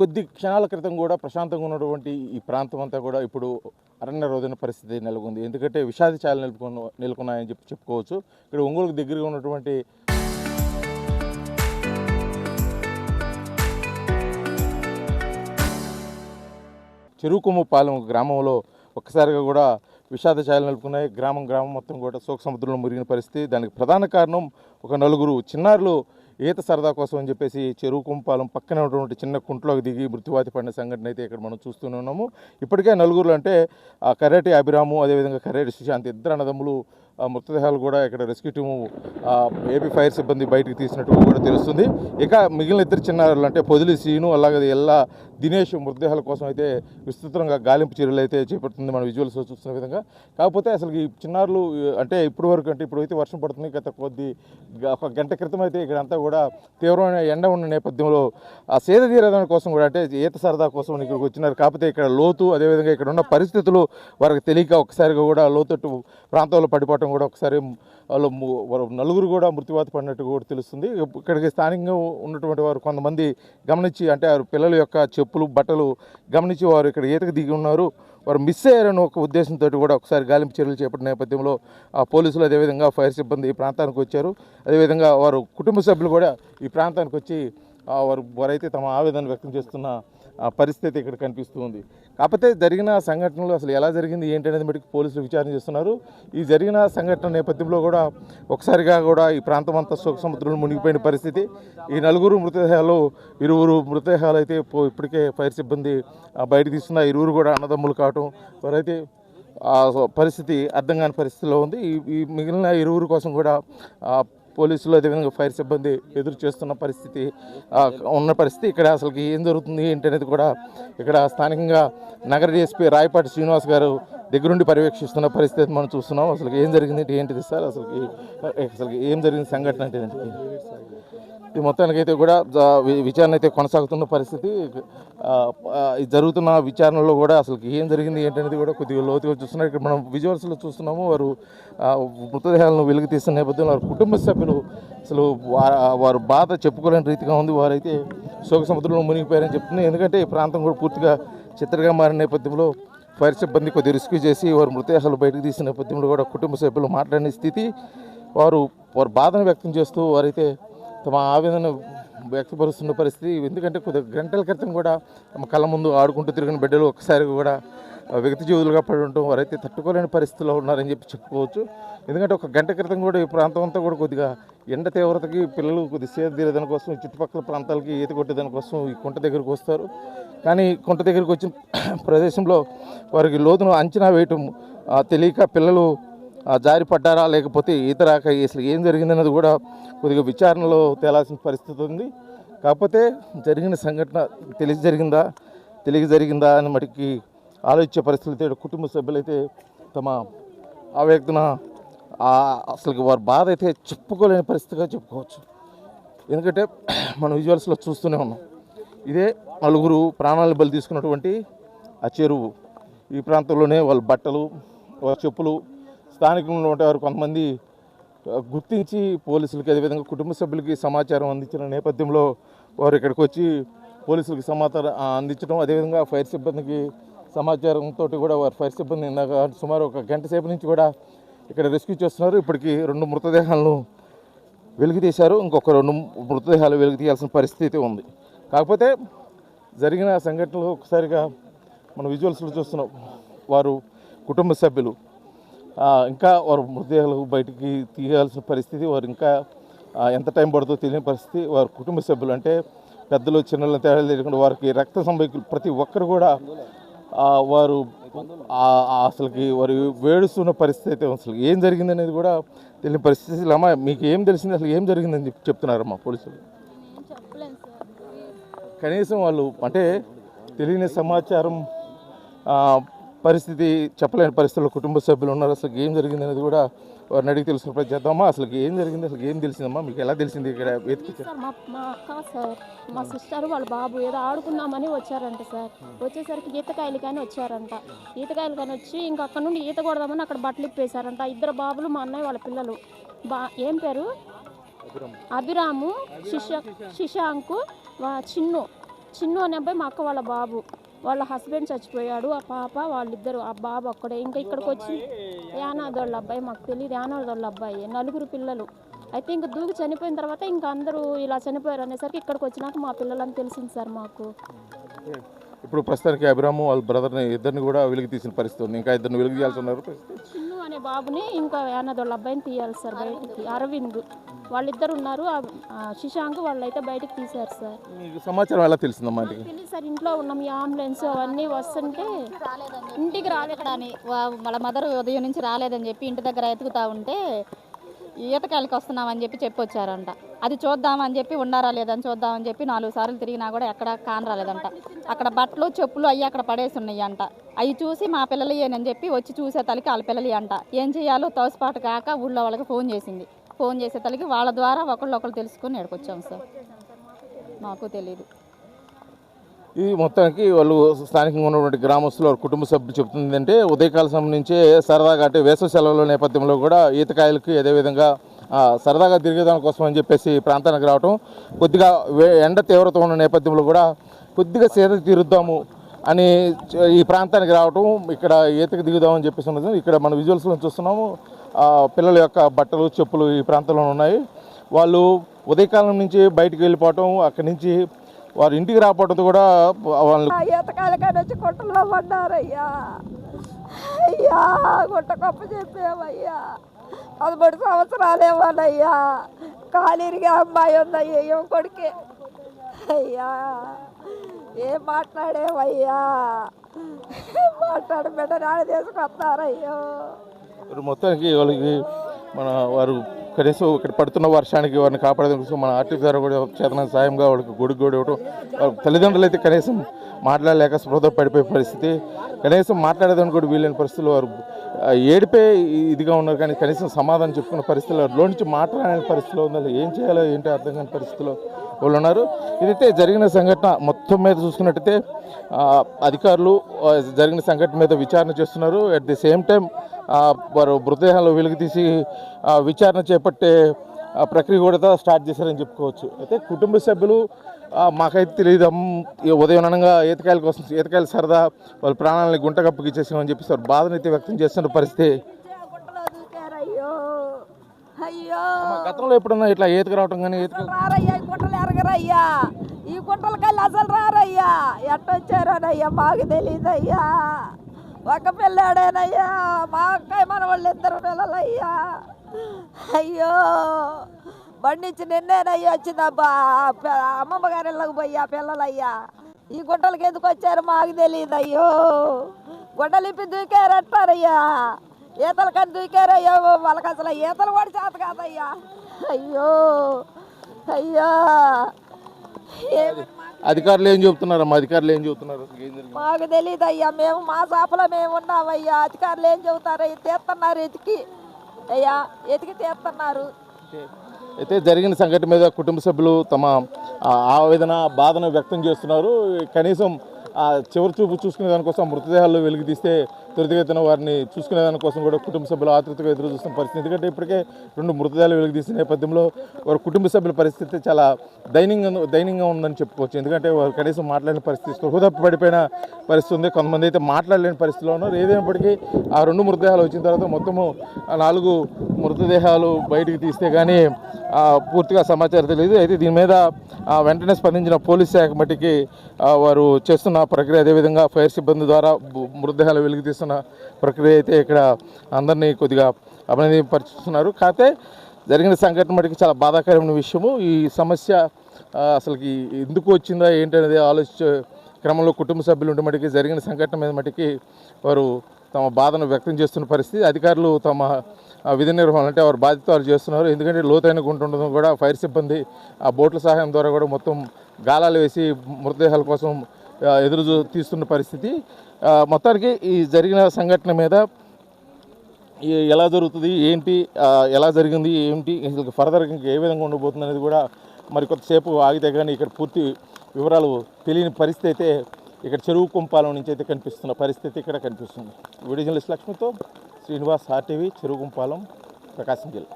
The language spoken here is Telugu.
కొద్ది క్షణాల క్రితం కూడా ప్రశాంతంగా ఉన్నటువంటి ఈ ప్రాంతం అంతా కూడా ఇప్పుడు అరణ్య రోదన పరిస్థితి నెలకొంది. ఎందుకంటే విషాద ఛాయలు నెలకొన్నాయని చెప్పుకోవచ్చు. ఇక్కడ ఒంగోలుకు దగ్గరగా ఉన్నటువంటి చెరుకుమ్మపాలెం గ్రామంలో ఒక్కసారిగా కూడా విషాద ఛాయలు నెలకొన్నాయి. గ్రామం మొత్తం కూడా శోక సముద్రంలో మురిగిన పరిస్థితి. దానికి ప్రధాన కారణం ఒక నలుగురు చిన్నారులు ఈత సరదా కోసం అని చెప్పేసి చెరుకుమ్మపాలెం పక్కనే ఉన్నటువంటి చిన్న కుంట్లోకి దిగి మృత్యువాతి పడిన సంఘటన అయితే ఇక్కడ మనం చూస్తూనే ఉన్నాము. ఇప్పటికే నలుగురు అంటే కరేటి అభిరాము, అదేవిధంగా కరేటి సుశాంత్ ఇద్దరు అన్నదమ్ములు మృతదేహాలు కూడా ఇక్కడ రెస్క్యూ టీము ఏపీ ఫైర్ సిబ్బంది బయటికి తీసినట్టు కూడా తెలుస్తుంది. ఇక మిగిలిన ఇద్దరు చిన్నారులు అంటే పొదిలి శ్రీను, అలాగే ఎల్లా దినేష్ మృతదేహాల కోసం అయితే విస్తృతంగా గాలింపు చర్యలు అయితే చేపడుతుంది మన విజువల్స్లో చూస్తున్న విధంగా. కాకపోతే అసలు ఈ చిన్నారులు అంటే ఇప్పుడైతే వర్షం పడుతుంది. గత ఒక గంట క్రితం అయితే ఇక్కడంతా కూడా తీవ్రమైన ఎండ ఉన్న నేపథ్యంలో ఆ సేద తీరడం కోసం కూడా అంటే ఈత సరదా కోసం ఇక్కడికి వచ్చినారు. కాకపోతే ఇక్కడ లోతు, అదేవిధంగా ఇక్కడ ఉన్న పరిస్థితులు వారికి తెలియక ఒక్కసారిగా కూడా లోతట్టు ప్రాంతంలో పడిపోవడం కూడా ఒకసారి వాళ్ళు నలుగురు కూడా మృత్యువాత పడినట్టు కూడా తెలుస్తుంది. ఇక్కడికి స్థానికంగా ఉన్నటువంటి వారు కొంతమంది గమనించి అంటే పిల్లల యొక్క చెప్పులు బట్టలు గమనించి వారు ఇక్కడ ఈతకు దిగి ఉన్నారు, వారు మిస్ అయ్యారని ఒక ఉద్దేశంతో కూడా ఒకసారి గాలింపు చర్యలు చేపట్టిన నేపథ్యంలో పోలీసులు అదేవిధంగా ఫైర్ సిబ్బంది ఈ ప్రాంతానికి వచ్చారు. అదేవిధంగా వారు కుటుంబ సభ్యులు కూడా ఈ ప్రాంతానికి వచ్చి వారైతే తమ ఆవేదన వ్యక్తం చేస్తున్న పరిస్థితి ఇక్కడ కనిపిస్తూ ఉంది. కాకపోతే జరిగిన సంఘటనలు అసలు ఎలా జరిగింది ఏంటి అనేది మటుకు పోలీసులు విచారణ చేస్తున్నారు. ఈ జరిగిన సంఘటన నేపథ్యంలో కూడా ఒకసారిగా కూడా ఈ ప్రాంతం అంతా శోక సముద్రంలో మునిగిపోయిన పరిస్థితి. ఈ నలుగురు మృతదేహాలు, ఇరువురు మృతదేహాలు అయితే ఇప్పటికే ఫైర్ సిబ్బంది బయట తీస్తున్న ఇరువురు కూడా అన్నదమ్ములు కావటం, వారైతే పరిస్థితి అర్థం కాని పరిస్థితిలో ఉంది. ఈ మిగిలిన ఇరువురు కోసం కూడా పోలీసులు అదేవిధంగా ఫైర్ సిబ్బంది ఎదురు చేస్తున్న పరిస్థితి ఉన్న పరిస్థితి. ఇక్కడ అసలు ఏం జరుగుతుంది ఏంటి అనేది కూడా ఇక్కడ స్థానికంగా నగర డిఎస్పీ రాయపాటి శ్రీనివాస్ గారు దగ్గరుండి పర్యవేక్షిస్తున్న పరిస్థితి మనం చూస్తున్నాం. అసలు ఏం జరిగింది ఏంటిది సార్, అసలు ఏం జరిగింది సంఘటన అంటే ఈ మొత్తానికైతే కూడా విచారణ అయితే కొనసాగుతున్న పరిస్థితి. జరుగుతున్న విచారణలో కూడా అసలు ఏం జరిగింది ఏంటనేది కూడా కొద్దిగా లోతుగా చూస్తున్నారు. ఇక్కడ మనం విజువల్స్లో చూస్తున్నాము. వారు మృతదేహాలను వెలుగు తీస్తున్న నేపథ్యంలో వారి కుటుంబ సభ్యులు అసలు వారు బాధ చెప్పుకోలేని రీతిగా ఉంది. వారైతే శోక సముద్రంలో మునిగిపోయారని చెప్తుంది. ఎందుకంటే ఈ ప్రాంతం కూడా పూర్తిగా చిత్రగా మారిన నేపథ్యంలో ఫైర్ సిబ్బంది కొద్దిగా రెస్క్యూ చేసి వారు మృతదేహాలు బయటకు తీసిన నేపథ్యంలో కూడా కుటుంబ సభ్యులు మాట్లాడిన స్థితి, వారు బాధను వ్యక్తం చేస్తూ వారైతే తమ ఆవేదన వ్యక్తపరుస్తున్న పరిస్థితి. ఎందుకంటే కొద్ది గంటల క్రితం కూడా తమ కళ్ళ ముందు ఆడుకుంటూ తిరిగిన బిడ్డలు ఒక్కసారిగా కూడా వ్యక్తి జీవులుగా పడి ఉండటం వారైతే తట్టుకోలేని పరిస్థితిలో ఉన్నారని చెప్పుకోవచ్చు. ఎందుకంటే ఒక గంట క్రితం కూడా ఈ ప్రాంతం అంతా కూడా కొద్దిగా ఎండ తీవ్రతకి పిల్లలు కొద్దిగా సేద తీరేదాని కోసం చుట్టుపక్కల ప్రాంతాలకి ఈత కొట్టేదాని కోసం ఈ కుంట దగ్గరకు వస్తారు. కానీ కుంట దగ్గరికి వచ్చిన ప్రదేశంలో వారికి లోతును అంచనా వేయటం తెలియక పిల్లలు జారిపడ్డారా లేకపోతే ఈత రాక అసలు ఏం జరిగిందన్నది కూడా కొద్దిగా విచారణలో తేలాల్సిన పరిస్థితి ఉంది. కాకపోతే జరిగిన సంఘటన తెలియక జరిగిందా అని మటుకి ఆలోచించే పరిస్థితులు కుటుంబ సభ్యులైతే తమ ఆవేదన అసలు వారి బాధ అయితే చెప్పుకోలేని పరిస్థితిగా చెప్పుకోవచ్చు. ఎందుకంటే మనం విజువల్స్లో చూస్తూనే ఉన్నాం. ఇదే నలుగురు ప్రాణాలను బలి తీసుకున్నటువంటి ఆ చెరువు. ఈ ప్రాంతంలోనే వాళ్ళ బట్టలు, వాళ్ళ చెప్పులు స్థానికంగా ఉన్నటువంటి వారు కొంతమంది గుర్తించి పోలీసులకి అదేవిధంగా కుటుంబ సభ్యులకి సమాచారం అందించిన నేపథ్యంలో వారు ఇక్కడికి వచ్చి పోలీసులకి సమాచారం అందించడం, అదేవిధంగా ఫైర్ సిబ్బందికి సమాచారంతో కూడా వారు ఫైర్ సిబ్బంది ఇందాక సుమారు ఒక గంట సేపు నుంచి కూడా ఇక్కడ రెస్క్యూ చేస్తున్నారు. ఇప్పటికీ 2 మృతదేహాలను వెలికి తీశారు. ఇంకొక 2 మృతదేహాలు వెలికి తీయాల్సిన పరిస్థితి ఉంది. కాకపోతే జరిగిన సంఘటనలు ఒకసారిగా మనం విజువల్స్లో చూస్తున్నాం. వారు కుటుంబ సభ్యులు ఇంకా వారు మృతదేహాలు బయటికి తీయాల్సిన పరిస్థితి, వారు ఇంకా ఎంత టైం పడుతుందో తెలియని పరిస్థితి. వారి కుటుంబ సభ్యులు అంటే పెద్దలు చిన్నలు తేడా లేకుండా వారికి రక్త సంబంధికులు ప్రతి ఒక్కరు కూడా వారు అసలుకి వారు వేడుస్తున్న పరిస్థితి. అసలు ఏం జరిగింది అనేది కూడా తెలియని పరిస్థితి. అమ్మా మీకు ఏం తెలిసింది, అసలు ఏం జరిగిందని చెప్తున్నారమ్మా పోలీసులు? కనీసం వాళ్ళు అంటే తెలియని సమాచారం పరిస్థితి చెప్పలేని పరిస్థితుల్లో కుటుంబ సభ్యులు ఉన్నారు. అసలు ఏం జరిగింది అనేది కూడా వారిని అడిగి తెలుసుకునే ప్రయత్నం చేద్దామా. అసలు ఏం జరిగింది, అసలు ఏం తెలిసిందమ్మా మీకు, ఎలా తెలిసింది ఇక్కడ సార్? మా అక్క సార్, మా సిస్టర్ వాళ్ళ బాబు ఏదో ఆడుకుందామని వచ్చారంట సార్. వచ్చేసరికి ఈతకాయలు కానీ వచ్చారంట. ఈతకాయలు కానీ వచ్చి ఇంకా అక్కడ నుండి ఈత కొడదామని అక్కడ బట్టలు ఇప్పేశారంట. 2 బాబులు, మా అన్నయ్య వాళ్ళ పిల్లలు. ఏం పేరు? అభిరాము, శిశాంకు, చిన్ను. చిన్ను అనే అబ్బాయి మా అక్క వాళ్ళ బాబు, వాళ్ళ హస్బెండ్ చచ్చిపోయాడు, ఆ పాప వాళ్ళిద్దరు, ఆ బాబు ఒక్కడే. ఇంకా ఇక్కడికి వచ్చి యానాదోళ్ళ అబ్బాయి, మాకు తెలియదు యానాదోళ్ళ అబ్బాయి, 4 పిల్లలు. అయితే ఇంకా దూకి చనిపోయిన తర్వాత ఇంకా అందరూ ఇలా చనిపోయారు అనేసరికి ఇక్కడికి వచ్చినాక మా పిల్లలని తెలిసింది సార్ మాకు. ఇప్పుడు ప్రస్తుతానికి అభిరాము వాళ్ళ బ్రదర్ని ఇద్దరిని కూడా వెలికి తీసిన పరిస్థితి ఉంది. ఇంకా ఇద్దరిని వెలికి తీయాల్సి ఉన్నారు. చిన్ను అనే బాబుని ఇంకా యానాదోళ్ళ అబ్బాయిని తీయాలి సార్ బయటికి. అరవింద్ వాళ్ళిద్దరు ఉన్నారు, శశాంక్ వాళ్ళైతే బయటికి తీశారు సార్. మీకు సమాచారం ఎలా తెలిసిందమ్మా? ఇంటికి తెలియదు సార్, ఇంట్లో ఉన్నాం, ఈ అంబులెన్స్ అవన్నీ వస్తుంటే ఇంటికి రాలేదని వాళ్ళ మదర్ ఉదయం నుంచి రాలేదని చెప్పి ఇంటి దగ్గర ఎతుకుతా ఉంటే ఈతకాయలకి వస్తున్నామని చెప్పి వచ్చారంట. అది చూద్దామని చెప్పి ఉన్నారా లేదని చూద్దామని చెప్పి 4 సార్లు తిరిగినా కూడా ఎక్కడ కానరాలేదంట. అక్కడ బట్టలు చెప్పులు అవి అక్కడ పడేసి ఉన్నాయి అంట. అవి చూసి మా పిల్లలు ఏనని చెప్పి వచ్చి చూసే తలకి వాళ్ళ పిల్లలు అంట. ఏం చేయాలో తోసిపాటు కాక ఊళ్ళో వాళ్ళకి ఫోన్ చేసింది. ఫోన్ చేసే తలకి వాళ్ళ ద్వారా ఒకళ్ళు తెలుసుకొని ఎక్కడికొచ్చాము సార్. మాకు తెలియదు. ఇది మొత్తానికి వాళ్ళు స్థానికంగా ఉన్నటువంటి గ్రామస్తులు వారి కుటుంబ సభ్యులు చెప్తుంది అంటే ఉదయకాల సమయం నుంచే సరదాగా అంటే వేసవి సెలవుల నేపథ్యంలో కూడా ఈతకాయలకి అదేవిధంగా సరదాగా తిరిగేదాని కోసం అని చెప్పేసి ప్రాంతానికి రావటం, కొద్దిగా ఎండ తీవ్రత ఉన్న నేపథ్యంలో కూడా కొద్దిగా సేద తీరుద్దాము అని ఈ ప్రాంతానికి రావటం, ఇక్కడ ఈతకు దిగుదామని చెప్పేసి ఉన్నది. ఇక్కడ మన విజువల్స్లో చూస్తున్నాము పిల్లల యొక్క బట్టలు చెప్పులు ఈ ప్రాంతంలో ఉన్నాయి. వాళ్ళు ఉదయకాలం నుంచి బయటికి వెళ్ళిపోవటం, అక్కడి నుంచి వారి ఇంటికి రాకపోవడంతో కూడా వాళ్ళు ఈతకాయలకాడ వచ్చి గుట్టల్లో పడ్డారయ్యా. అయ్యా గుట్ట గొప్ప చెప్పామయ్యా. 13 సంవత్సరాలేమోనయ్యా. కాలిరిగి అమ్మాయి ఉందయ్యా, ఏం కొడుకే. అయ్యా ఏం మాట్లాడేవయ్యా, మాట్లాడి బిడ్డ నాడు తీసుకొస్తారయ్యో. మొత్తానికి వాళ్ళకి వారు కనీసం ఇక్కడ పడుతున్న వర్షానికి వారిని కాపాడేందుకు కోసం మన ఆర్టీసీ ద్వారా కూడా చేతన సాయంగా వాళ్ళకి గొడుగు ఇవ్వటం, తల్లిదండ్రులు అయితే కనీసం మాట్లాడలేక స్పృహ పడిపోయే పరిస్థితి, కనీసం మాట్లాడేదానికి కూడా వీలైన పరిస్థితులు వారు ఏడిపే ఇదిగా ఉన్నారు. కానీ కనీసం సమాధానం చెప్పుకున్న పరిస్థితుల్లో లో నుంచి మాట్లాడలేని పరిస్థితిలో ఉందో, ఏం చేయాలో ఏంటో అర్థం కాని పరిస్థితిలో వాళ్ళు ఉన్నారు. ఇదైతే జరిగిన సంఘటన మొత్తం మీద చూసుకున్నట్టయితే అధికారులు జరిగిన సంఘటన మీద విచారణ చేస్తున్నారు. అట్ ది సేమ్ టైం వారు మృతదేహాలు వెలుగు తీసి విచారణ చేపట్టే ప్రక్రియ కూడా స్టార్ట్ చేశారని చెప్పుకోవచ్చు. అయితే కుటుంబ సభ్యులు మాకైతే తెలియదు, ఉదయం అనగా ఈతకాయల కోసం ఈతకాయల సరదా వాళ్ళ ప్రాణాలని గుంటగప్పుకి ఇచ్చేసామని చెప్పేసి వారు బాధనైతే వ్యక్తం చేస్తున్న పరిస్థితి. గతంలో ఎప్పుడన్నా ఇట్లా ఈతకు రావటం కానీ రారయ్యా, ఈ గుట్టలు ఎరగరయ్యా, ఈ గుట్టల కల్లి అసలు రారయ్యా. ఎట్టొచ్చారోనయ్యా మాకు తెలియదయ్యా. ఒక పిల్లాడేనయ్యా, మా అక్కయ్య మన వాళ్ళు 2 పిల్లలయ్యా. అయ్యో బండించి నిన్నేనయ్యా వచ్చిందబ్బా. అమ్మమ్మ గారి ఇళ్ళకి పోయి ఆ పిల్లలయ్యా. ఈ గుట్టలకి ఎందుకు వచ్చారు మాకు తెలియదు. అయ్యో గుడ్డలు ఇప్పి దూకారంటారయ్యా, ఈతలు కానీ దూకారయ్యో. వాళ్ళకి అసలు ఈతలు కూడా చేత కాదయ్యా. అయ్యో అయ్యా అధికారులు ఏం చెబుతున్నారమ్మా? అధికారులు ఏం చెబుతున్నారు? మాకు తెలియదు అయ్యా. మేము మా షాపులో మేము ఉన్నామయ్యా. అధికారులు ఏం చెబుతారు? తీస్తున్నారు, ఎతికి అయ్యా, ఎతికి తీస్తున్నారు. అయితే జరిగిన సంఘటన మీద కుటుంబ సభ్యులు తమ ఆవేదన బాధను వ్యక్తం చేస్తున్నారు. కనీసం చివరి చూపు చూసుకునే దానికోసం మృతదేహాల్లో వెలుగు తీస్తే త్వరితగతిన వారిని చూసుకునే దానికోసం కూడా కుటుంబ సభ్యులు ఆతృతగా ఎదురు చూస్తున్న పరిస్థితి. ఎందుకంటే ఇప్పటికే 2 మృతదేహాలు వెలుగు తీసిన నేపథ్యంలో వారి కుటుంబ సభ్యుల పరిస్థితి చాలా దయనీయంగా ఉందని చెప్పుకోవచ్చు. ఎందుకంటే వారు కనీసం మాట్లాడిన పరిస్థితి, స్పృహతప్పి పడిపోయిన పరిస్థితి ఉంది. కొంతమంది అయితే మాట్లాడలేని పరిస్థితిలో ఉన్నారు. ఏదైనప్పటికీ ఆ 2 మృతదేహాలు వచ్చిన తర్వాత మొత్తము 4 మృతదేహాలు బయటికి తీస్తే కానీ పూర్తిగా సమాచారం తెలియదు. అయితే దీని మీద వెంటనే స్పందించిన పోలీస్ శాఖ మట్టికి వారు చేస్తున్న ప్రక్రియ, అదేవిధంగా ఫైర్ సిబ్బంది ద్వారా మృతదేహాలు వెలుగు తీస్తున్న ప్రక్రియ అయితే ఇక్కడ అందరినీ కొద్దిగా అభినందింపరుస్తున్నారు. కాకపోతే జరిగిన సంఘటన మటుకు చాలా బాధాకరమైన విషయము. ఈ సమస్య అసలుకి ఎందుకు వచ్చిందా ఏంటనేది ఆలోచించే క్రమంలో కుటుంబ సభ్యులు ఉంటే మటుకి జరిగిన సంఘటన మీద మటుకి వారు తమ బాధను వ్యక్తం చేస్తున్న పరిస్థితి. అధికారులు తమ విధి నిర్వహణ అంటే వారు బాధ్యత వారు చేస్తున్నారు. ఎందుకంటే లోతైన గుంట ఉండడం కూడా ఫైర్ సిబ్బంది ఆ బోట్ల సహాయం ద్వారా కూడా మొత్తం గాలాలు వేసి మృతదేహాల కోసం ఎదురు తీస్తున్న పరిస్థితి. మొత్తానికి ఈ జరిగిన సంఘటన మీద ఎలా జరుగుతుంది ఏంటి, ఎలా జరిగింది ఏంటి, ఫర్దర్ ఇంకా ఏ విధంగా ఉండబోతుంది అనేది కూడా మరి కొంతసేపు ఆగితే కానీ ఇక్కడ పూర్తి వివరాలు తెలియని పరిస్థితి అయితే ఇక్కడ చెరువు కుంపాలం నుంచి అయితే కనిపిస్తున్న పరిస్థితి ఇక్కడ కనిపిస్తుంది. వీడియో జర్నలిస్ట్ లక్ష్మితో శ్రీనివాస్, RTV, చెరువు కుంపాలం, ప్రకాశం జిల్లా.